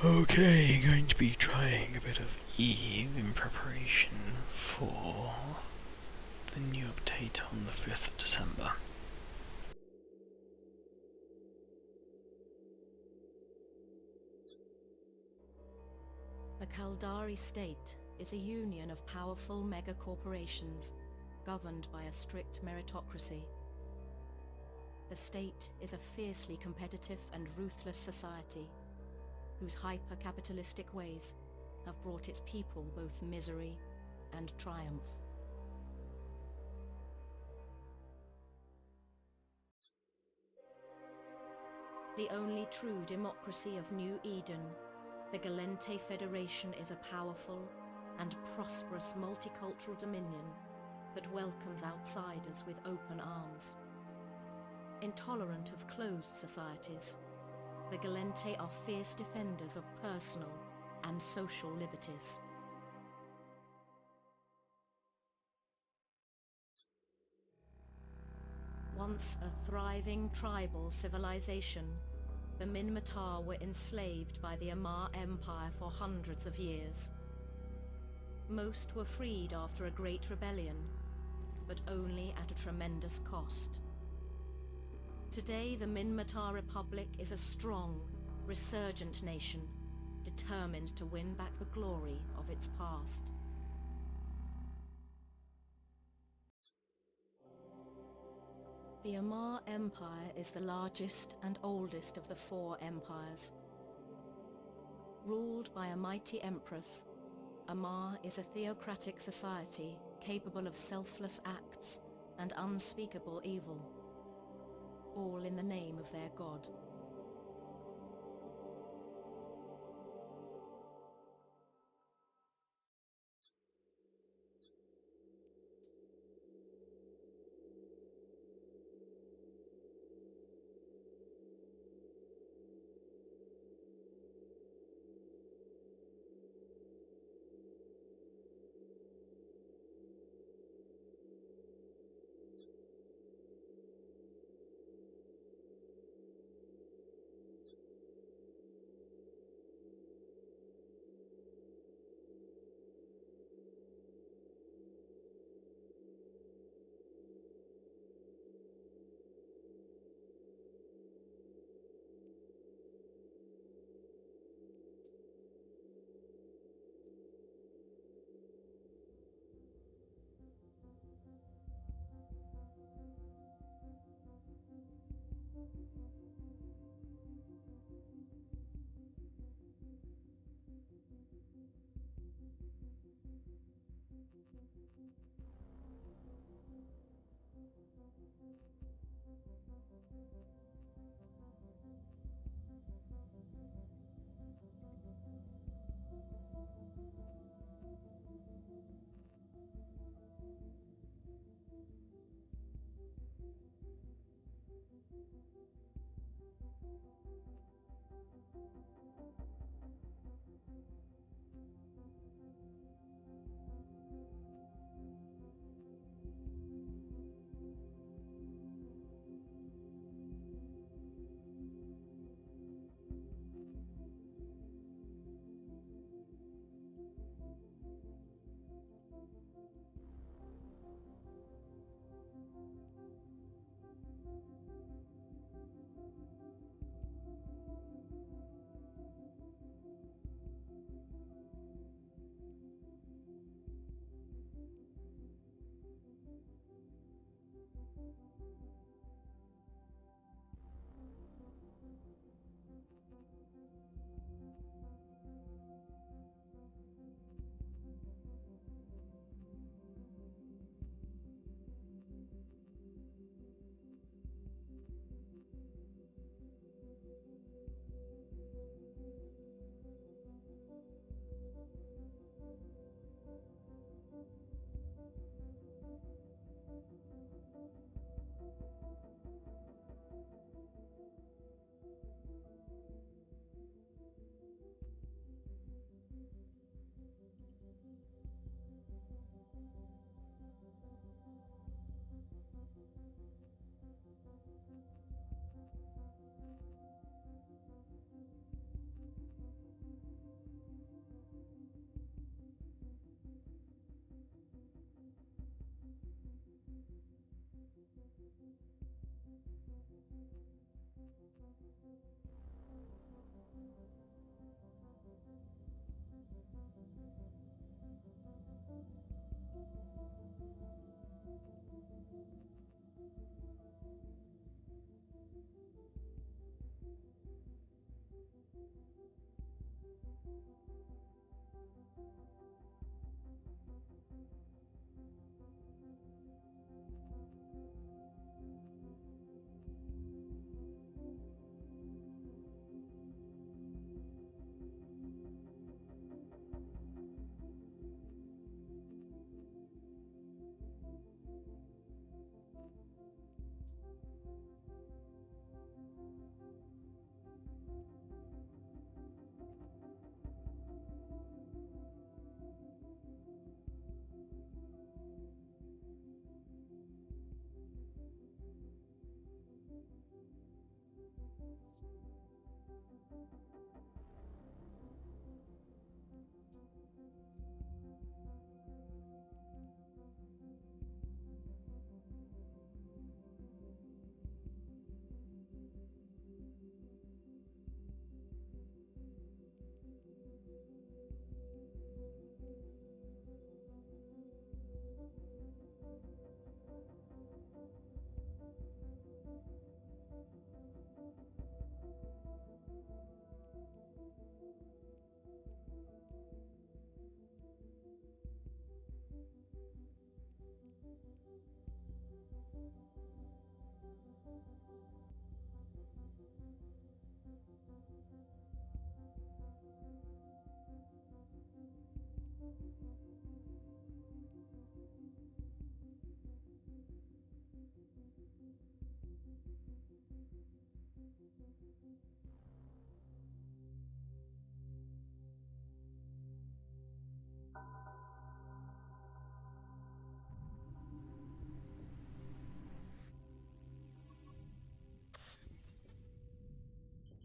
Okay, going to be trying a bit of Eve in preparation for the new update on the 5th of December. The Kaldari state is a union of powerful mega-corporations governed by a strict meritocracy. The state is a fiercely competitive and ruthless society whose hyper-capitalistic ways have brought its people both misery and triumph. The only true democracy of New Eden, the Gallente Federation, is a powerful and prosperous multicultural dominion that welcomes outsiders with open arms. Intolerant of closed societies, the Gallente are fierce defenders of personal and social liberties. Once a thriving tribal civilization, the Minmatar were enslaved by the Amar Empire for hundreds of years. Most were freed after a great rebellion, but only at a tremendous cost. Today, the Minmatar Republic is a strong, resurgent nation, determined to win back the glory of its past. The Amar Empire is the largest and oldest of the 4 empires. Ruled by a mighty empress, Amar is a theocratic society capable of selfless acts and unspeakable evil, all in the name of their god.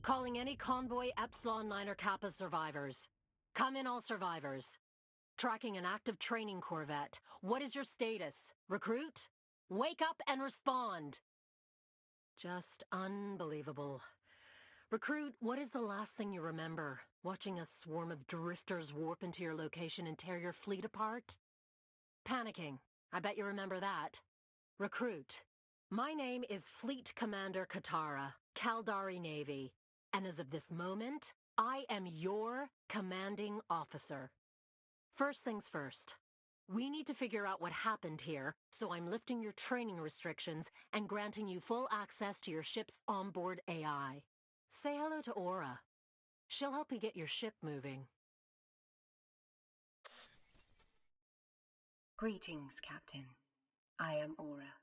Calling any convoy Epsilon 9 or Kappa survivors. Come in, all survivors. Tracking an active training corvette. What is your status? Recruit? Wake up and respond. Just unbelievable. Recruit, what is the last thing you remember? Watching a swarm of drifters warp into your location and tear your fleet apart? Panicking. I bet you remember that. Recruit. My name is Fleet Commander Katara, Caldari Navy. And as of this moment, I am your commanding officer. First things first. We need to figure out what happened here, so I'm lifting your training restrictions and granting you full access to your ship's onboard AI. Say hello to Aura. She'll help you get your ship moving. Greetings, Captain. I am Aura.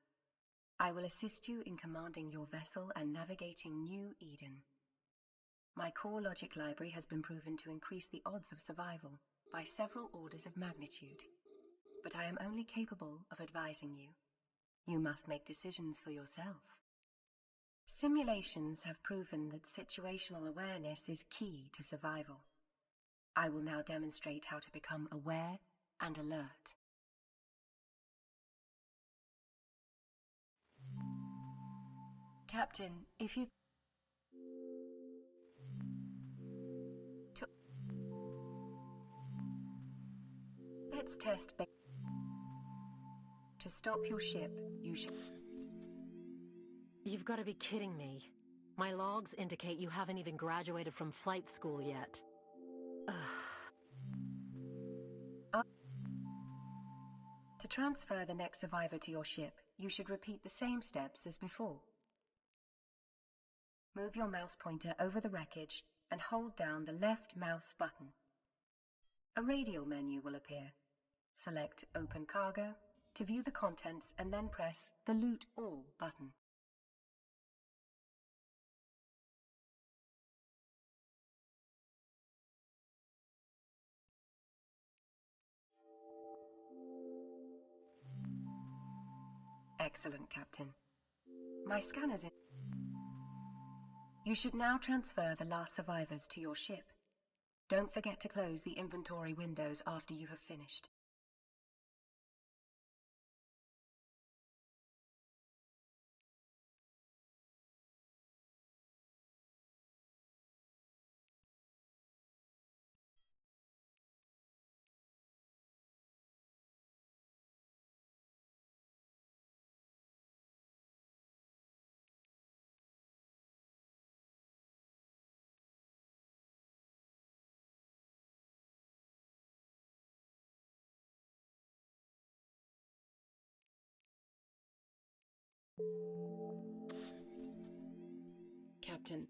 I will assist you in commanding your vessel and navigating New Eden. My core logic library has been proven to increase the odds of survival by several orders of magnitude, but I am only capable of advising you. You must make decisions for yourself. Simulations have proven that situational awareness is key to survival. I will now demonstrate how to become aware and alert. Captain, if you... Let's test... To stop your ship, you should... You've got to be kidding me. My logs indicate you haven't even graduated from flight school yet. To transfer the next survivor to your ship, you should repeat the same steps as before. Move your mouse pointer over the wreckage and hold down the left mouse button. A radial menu will appear. Select Open Cargo to view the contents and then press the Loot All button. Excellent, Captain. My scanner's in. You should now transfer the last survivors to your ship. Don't forget to close the inventory windows after you have finished. Captain.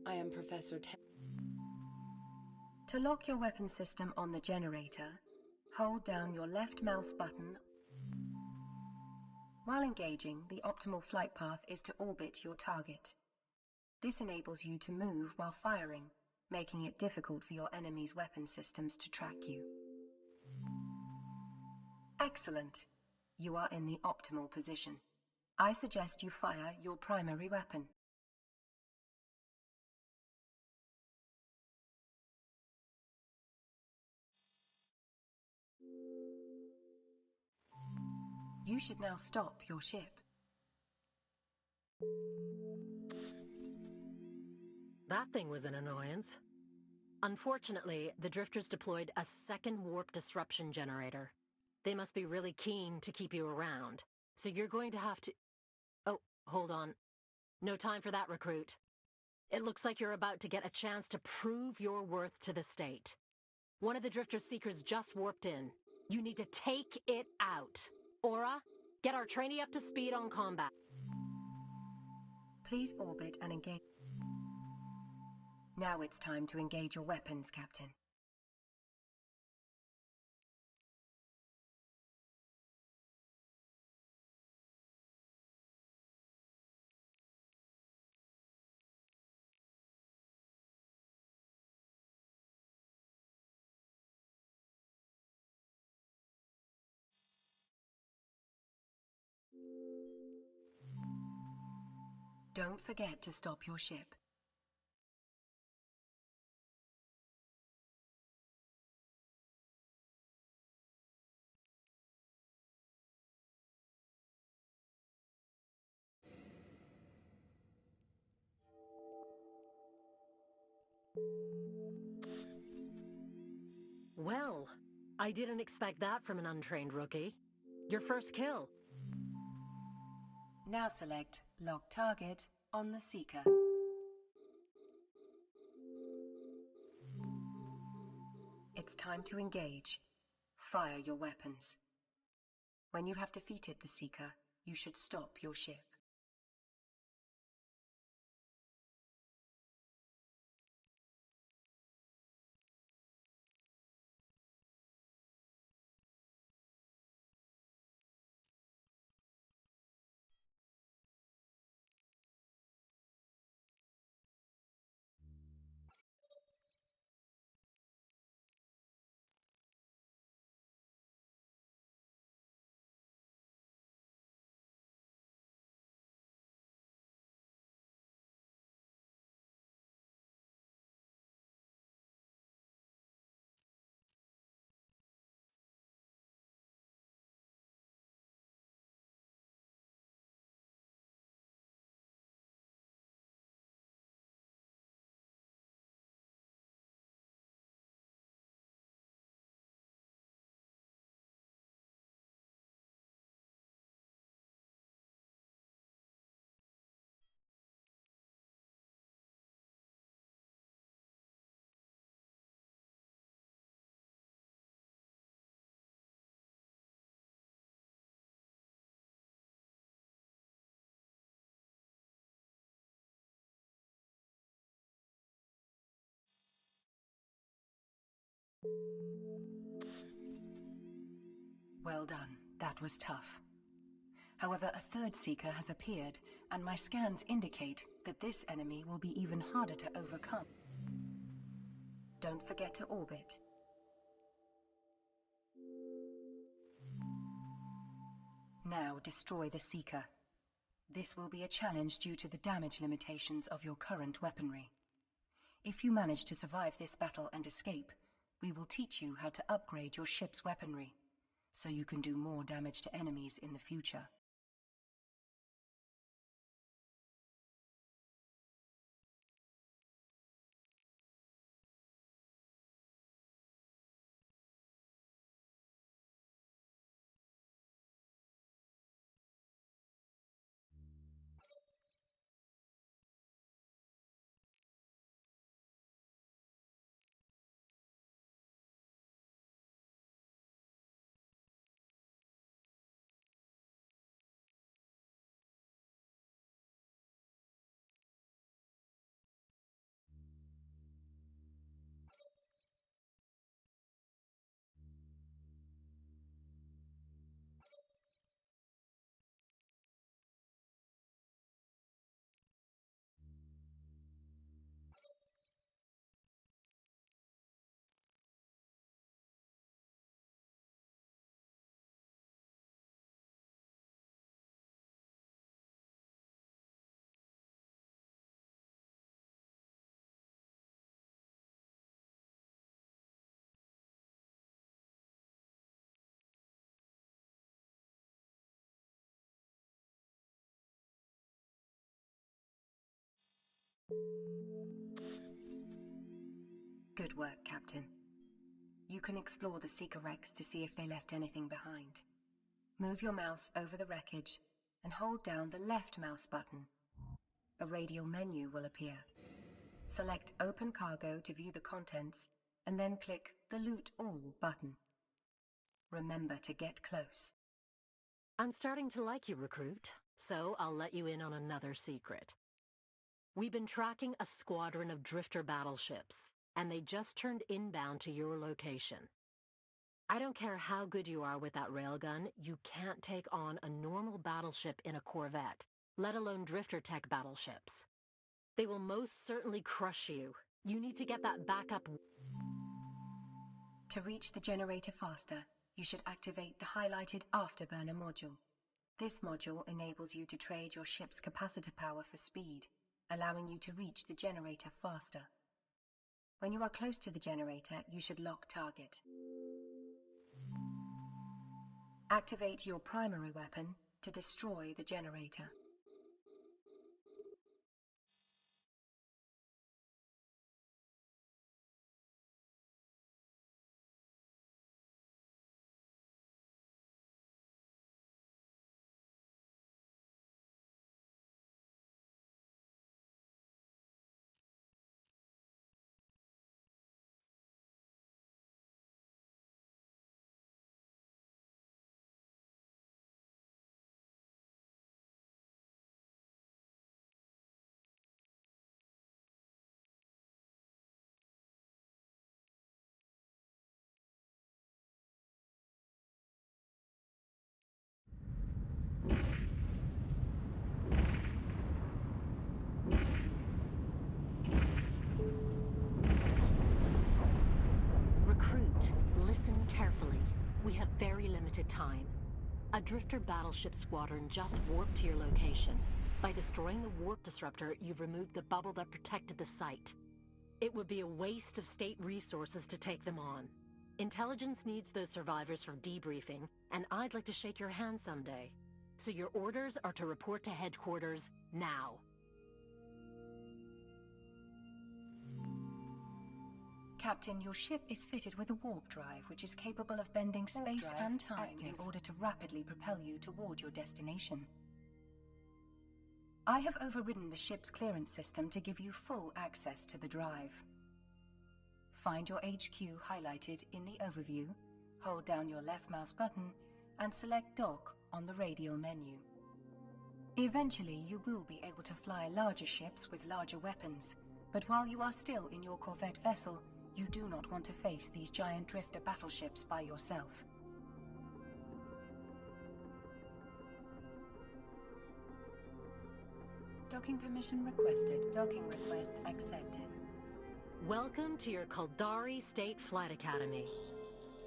I am Professor To lock your weapon system on the generator, hold down your left mouse button. While engaging, the optimal flight path is to orbit your target. This enables you to move while firing, making it difficult for your enemy's weapon systems to track you. Excellent. You are in the optimal position. I suggest you fire your primary weapon. You should now stop your ship. That thing was an annoyance. Unfortunately, the Drifters deployed a second warp disruption generator. They must be really keen to keep you around, so you're going to have to... Oh, hold on. No time for that, recruit. It looks like you're about to get a chance to prove your worth to the state. One of the Drifter Seekers just warped in. You need to take it out. Aura, get our trainee up to speed on combat. Please orbit and engage. Now it's time to engage your weapons, Captain. Don't forget to stop your ship. Well, I didn't expect that from an untrained rookie. Your first kill. Now select Lock Target on the Seeker. It's time to engage. Fire your weapons. When you have defeated the Seeker, you should stop your ship. Well done. That was tough. However, a third Seeker has appeared, and my scans indicate that this enemy will be even harder to overcome. Don't forget to orbit. Now destroy the Seeker. This will be a challenge due to the damage limitations of your current weaponry. If you manage to survive this battle and escape, we will teach you how to upgrade your ship's weaponry, so you can do more damage to enemies in the future. Good work, Captain. You can explore the Seeker wrecks to see if they left anything behind. Move your mouse over the wreckage and hold down the left mouse button. A radial menu will appear. Select Open Cargo to view the contents, and then click the Loot All button. Remember to get close. I'm starting to like you, Recruit, so I'll let you in on another secret. We've been tracking a squadron of drifter battleships, and they just turned inbound to your location. I don't care how good you are with that railgun, you can't take on a normal battleship in a corvette, let alone drifter tech battleships. They will most certainly crush you. You need to get that backup. To reach the generator faster, you should activate the highlighted Afterburner module. This module enables you to trade your ship's capacitor power for speed, allowing you to reach the generator faster. When you are close to the generator, you should lock target. Activate your primary weapon to destroy the generator. Very limited time. A drifter battleship squadron just warped to your location. By destroying the warp disruptor, you've removed the bubble that protected the site. It would be a waste of state resources to take them on. Intelligence needs those survivors for debriefing, and I'd like to shake your hand someday. So your orders are to report to headquarters now. Captain, your ship is fitted with a warp drive, which is capable of bending space and time in order to rapidly propel you toward your destination. I have overridden the ship's clearance system to give you full access to the drive. Find your HQ highlighted in the overview, hold down your left mouse button, and select Dock on the radial menu. Eventually, you will be able to fly larger ships with larger weapons, but while you are still in your corvette vessel, you do not want to face these giant drifter battleships by yourself. Docking permission requested. Docking request accepted. Welcome to your Caldari State Flight Academy.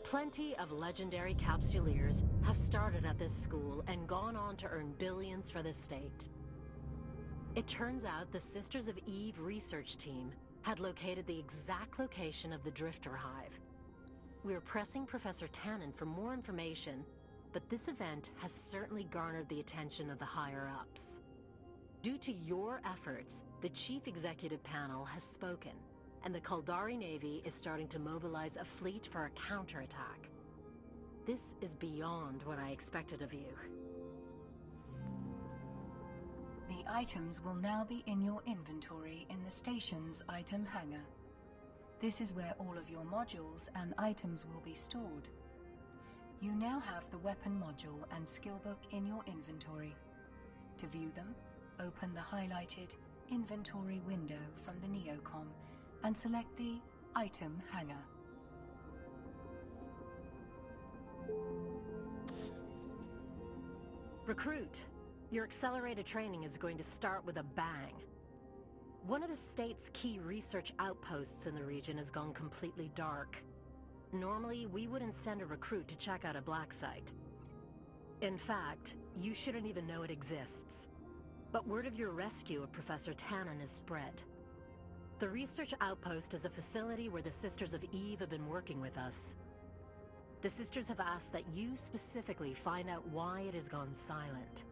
Plenty of legendary capsuleers have started at this school and gone on to earn billions for the state. It turns out the Sisters of Eve research team had located the exact location of the Drifter Hive. We are pressing Professor Tannen for more information, but this event has certainly garnered the attention of the higher-ups. Due to your efforts, the Chief Executive Panel has spoken, and the Caldari Navy is starting to mobilize a fleet for a counterattack. This is beyond what I expected of you. The items will now be in your inventory in the station's item hangar. This is where all of your modules and items will be stored. You now have the weapon module and skill book in your inventory. To view them, open the highlighted inventory window from the Neocom and select the item hangar. Recruit, your accelerated training is going to start with a bang. One of the state's key research outposts in the region has gone completely dark. Normally, we wouldn't send a recruit to check out a black site. In fact, you shouldn't even know it exists. But word of your rescue of Professor Tannen is spread. The research outpost is a facility where the Sisters of Eve have been working with us. The Sisters have asked that you specifically find out why it has gone silent.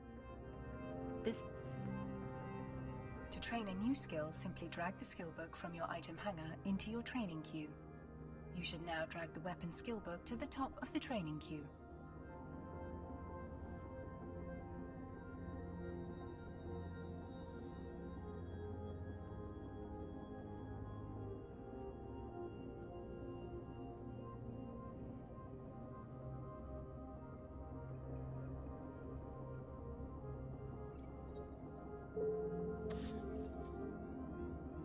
To train a new skill, simply drag the skill book from your item hanger into your training queue. You should now drag the weapon skill book to the top of the training queue.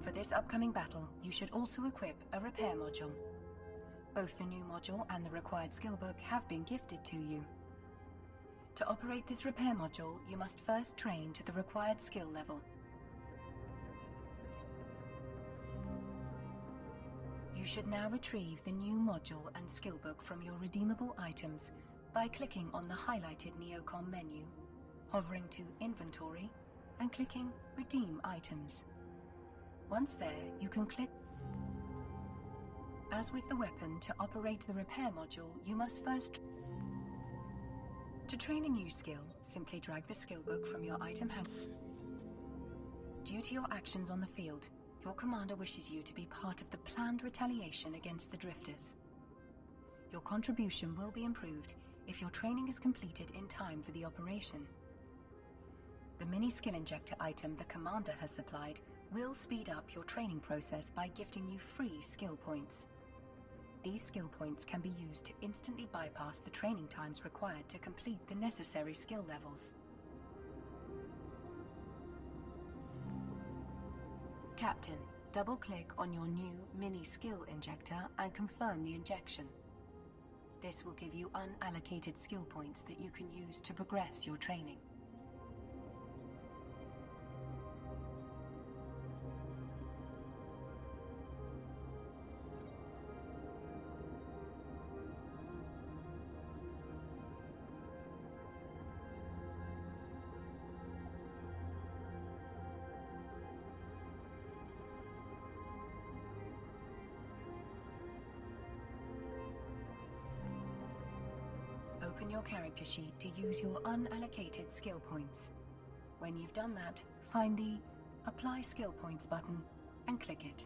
For this upcoming battle, you should also equip a repair module. Both the new module and the required skill book have been gifted to you. To operate this repair module, you must first train to the required skill level. You should now retrieve the new module and skill book from your redeemable items by clicking on the highlighted Neocom menu, hovering to Inventory, and clicking Redeem Items. Once there, you can click. As with the weapon, to operate the repair module, you must first. To train a new skill, simply drag the skill book from your item hanger. Due to your actions on the field, your commander wishes you to be part of the planned retaliation against the Drifters. Your contribution will be improved if your training is completed in time for the operation. The mini skill injector item the commander has supplied will speed up your training process by gifting you free skill points. These skill points can be used to instantly bypass the training times required to complete the necessary skill levels. Captain, double-click on your new mini skill injector and confirm the injection. This will give you unallocated skill points that you can use to progress your training. Open your character sheet to use your unallocated skill points. When you've done that, find the Apply Skill Points button and click it.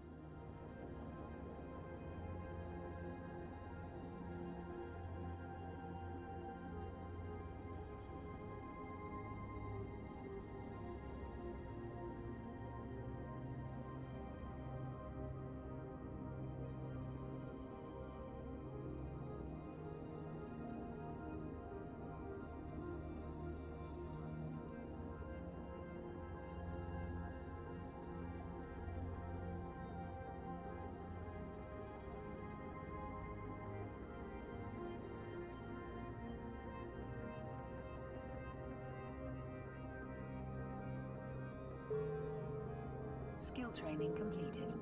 Skill training completed.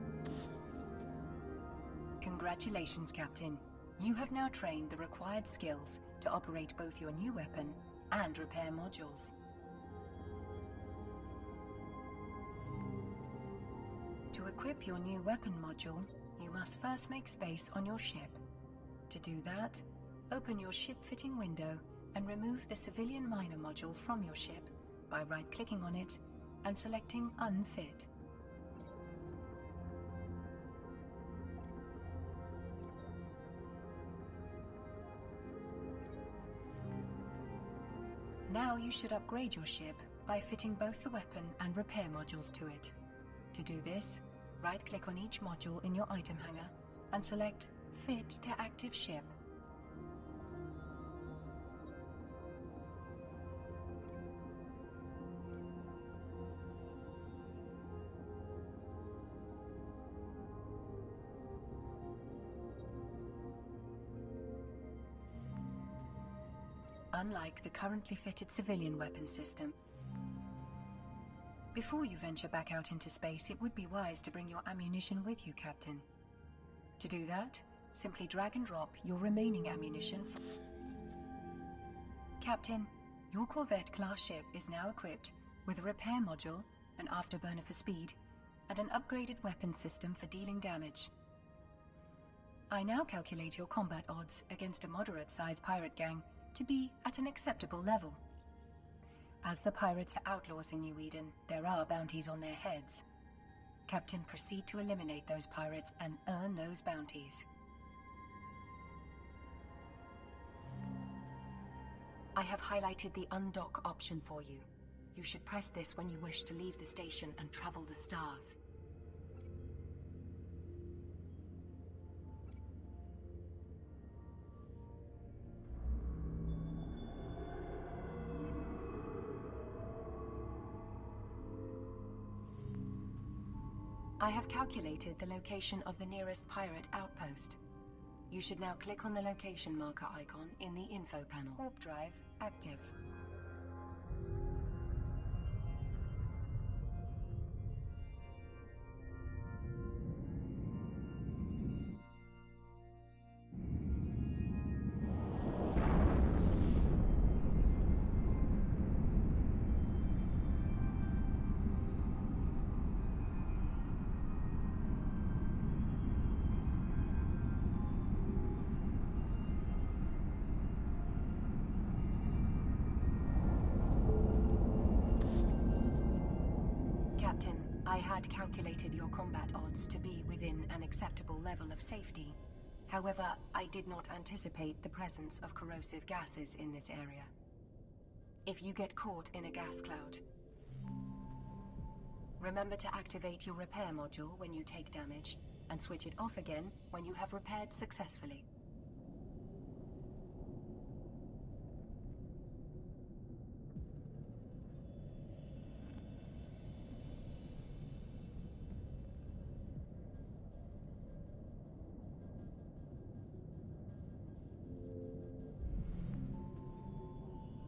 Congratulations, Captain. You have now trained the required skills to operate both your new weapon and repair modules. To equip your new weapon module, you must first make space on your ship. To do that, open your ship-fitting window and remove the civilian miner module from your ship by right-clicking on it and selecting Unfit. Now you should upgrade your ship by fitting both the weapon and repair modules to it. To do this, right-click on each module in your item hanger and select Fit to Active Ship. Unlike the currently fitted civilian weapon system. Before you venture back out into space, it would be wise to bring your ammunition with you, Captain. To do that, simply drag and drop your remaining ammunition from... Captain, your Corvette-class ship is now equipped with a repair module, an afterburner for speed, and an upgraded weapon system for dealing damage. I now calculate your combat odds against a moderate-sized pirate gang to be at an acceptable level. As the pirates are outlaws in New Eden, there are bounties on their heads. Captain, proceed to eliminate those pirates and earn those bounties. I have highlighted the undock option for you. You should press this when you wish to leave the station and travel the stars. I have calculated the location of the nearest pirate outpost. You should now click on the location marker icon in the info panel. Warp drive active. Captain, I had calculated your combat odds to be within an acceptable level of safety. However, I did not anticipate the presence of corrosive gases in this area. If you get caught in a gas cloud, remember to activate your repair module when you take damage, and switch it off again when you have repaired successfully.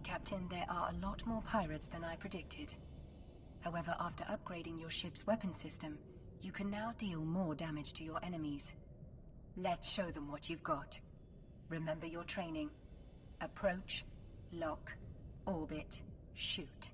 Captain, there are a lot more pirates than I predicted. However, after upgrading your ship's weapon system, you can now deal more damage to your enemies. Let's show them what you've got. Remember your training. Approach, lock, orbit, shoot.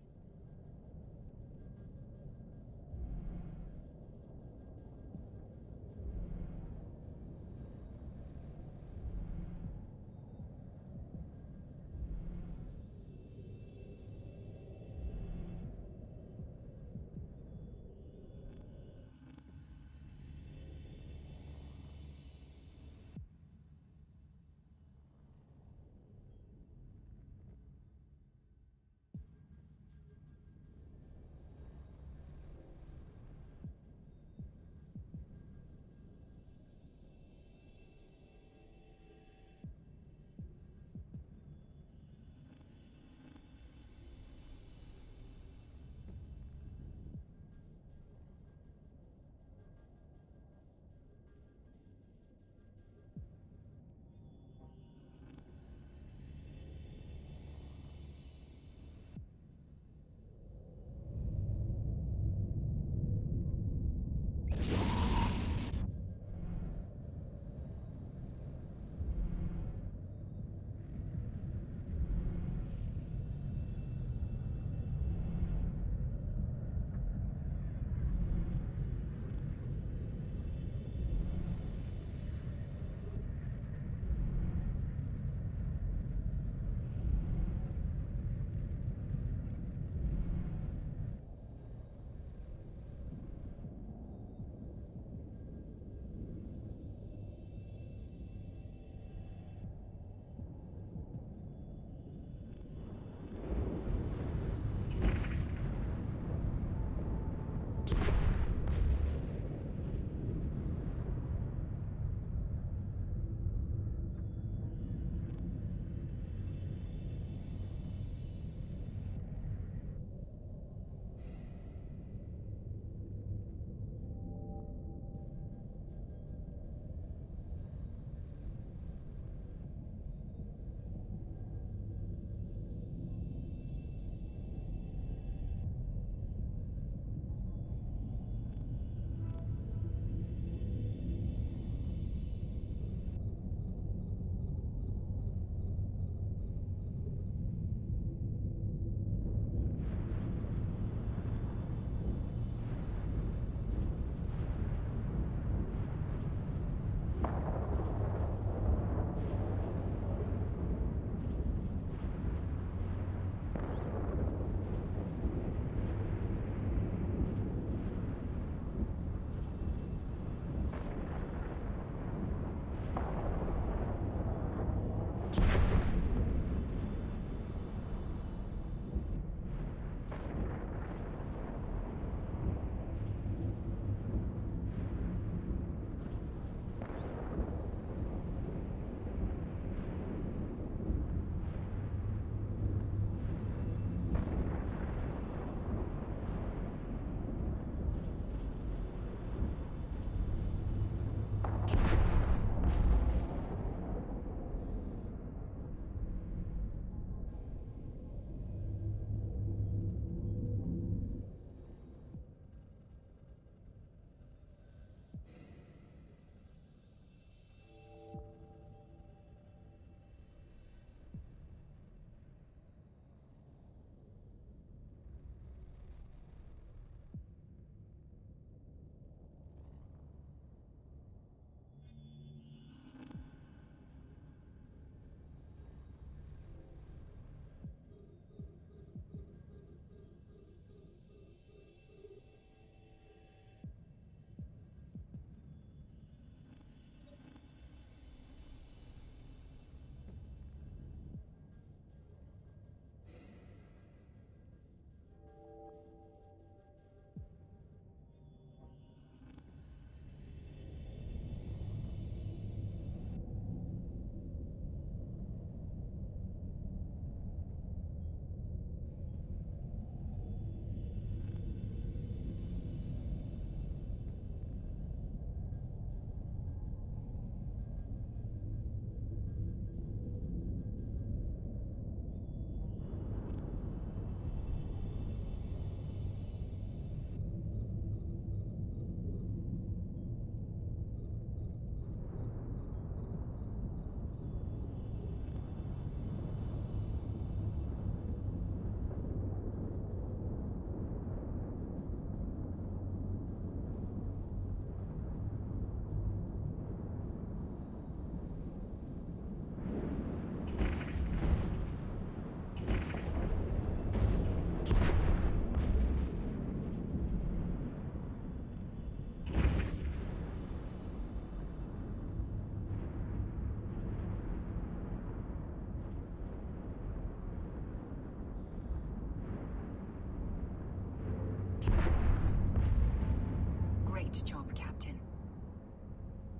Good job, Captain.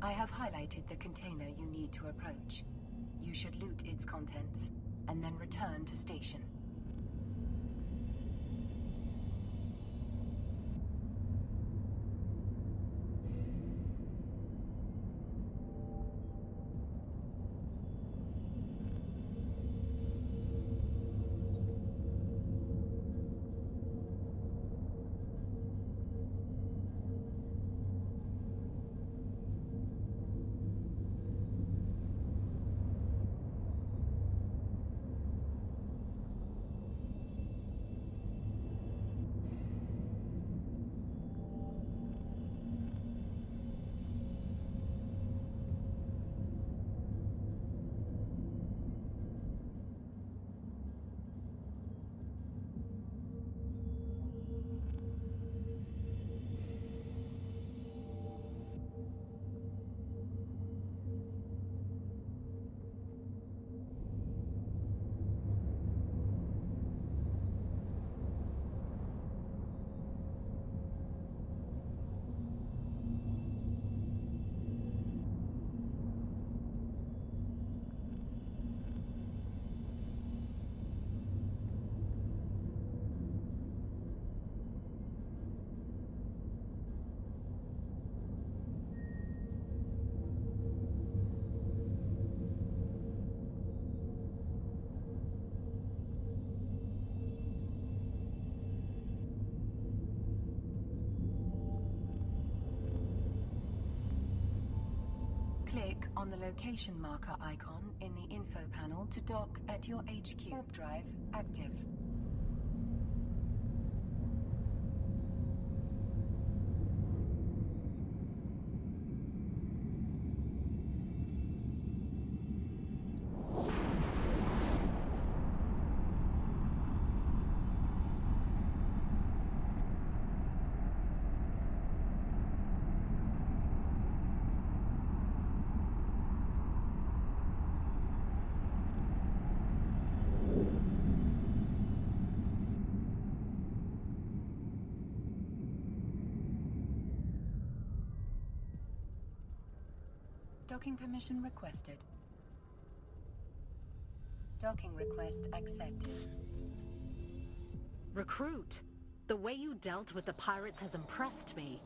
I have highlighted the container you need to approach. You should loot its contents, and then return to station. Click on the location marker icon in the info panel to dock at your HQ. Warp drive active. Docking permission requested. Docking request accepted. Recruit, the way you dealt with the pirates has impressed me.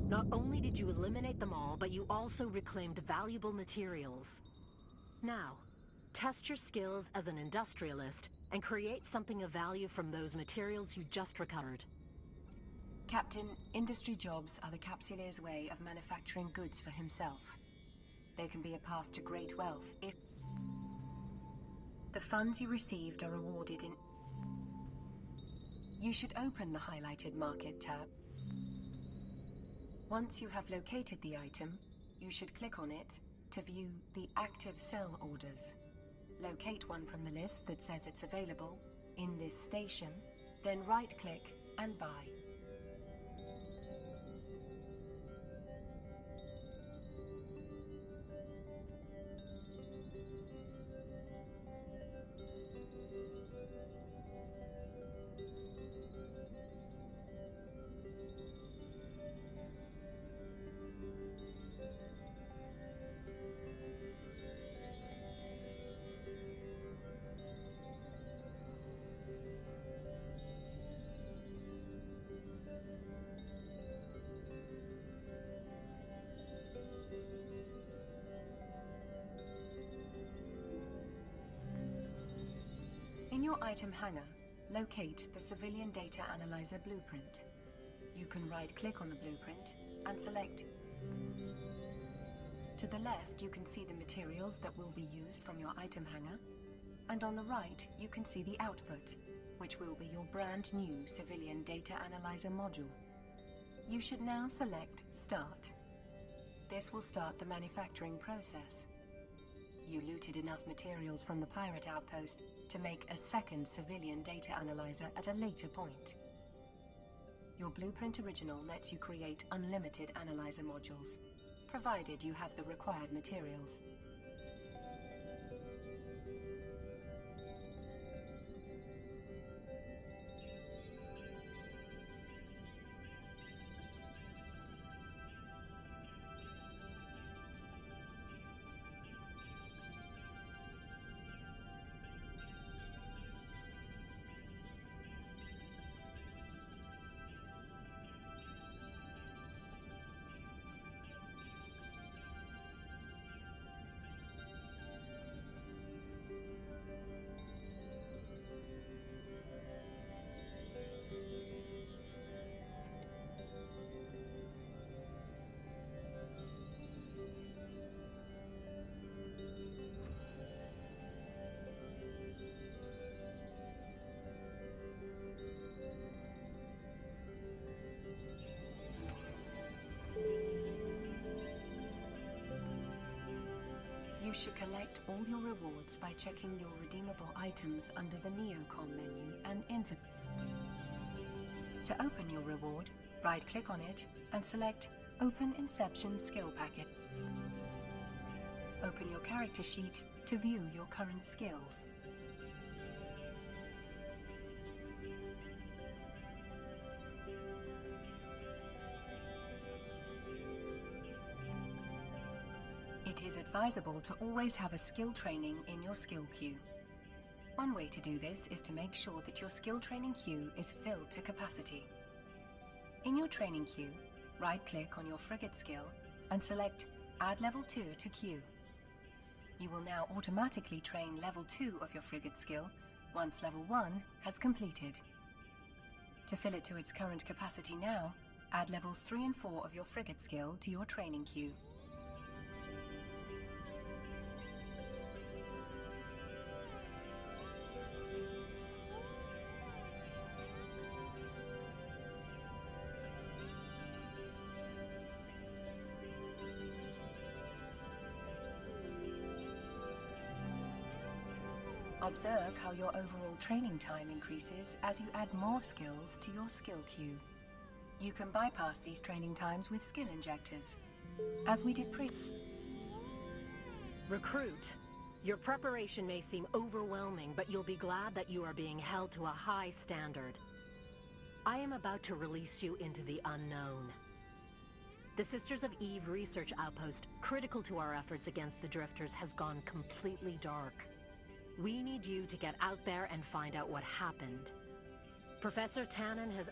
Not only did you eliminate them all, but you also reclaimed valuable materials. Now, test your skills as an industrialist and create something of value from those materials you just recovered. Captain, industry jobs are the Capsulier's way of manufacturing goods for himself. They can be a path to great wealth if... The funds you received are awarded in... You should open the highlighted Market tab. Once you have located the item, you should click on it to view the active sell orders. Locate one from the list that says it's available in this station, then right-click and buy. In your item hanger, locate the Civilian Data Analyzer blueprint. You can right-click on the blueprint and select. To the left, you can see the materials that will be used from your item hanger, and on the right, you can see the output, which will be your brand new Civilian Data Analyzer module. You should now select Start. This will start the manufacturing process. You looted enough materials from the pirate outpost to make a second civilian data analyzer at a later point. Your Blueprint Original lets you create unlimited analyzer modules, provided you have the required materials. should collect all your rewards by checking your redeemable items under the Neocom menu and To open your reward, right-click on it and select Open Inception Skill Packet. Open your character sheet to view your current skills. It is advisable to always have a skill training in your skill queue. One way to do this is to make sure that your skill training queue is filled to capacity. In your training queue, right-click on your frigate skill and select Add Level 2 to queue. You will now automatically train Level 2 of your frigate skill once Level 1 has completed. To fill it to its current capacity now, add Levels 3 and 4 of your frigate skill to your training queue. Observe how your overall training time increases as you add more skills to your skill queue. You can bypass these training times with skill injectors, as we did Recruit, your preparation may seem overwhelming, but you'll be glad that you are being held to a high standard. I am about to release you into the unknown. The Sisters of Eve research outpost, critical to our efforts against the Drifters, has gone completely dark. We need you to get out there and find out what happened. Professor Tannen has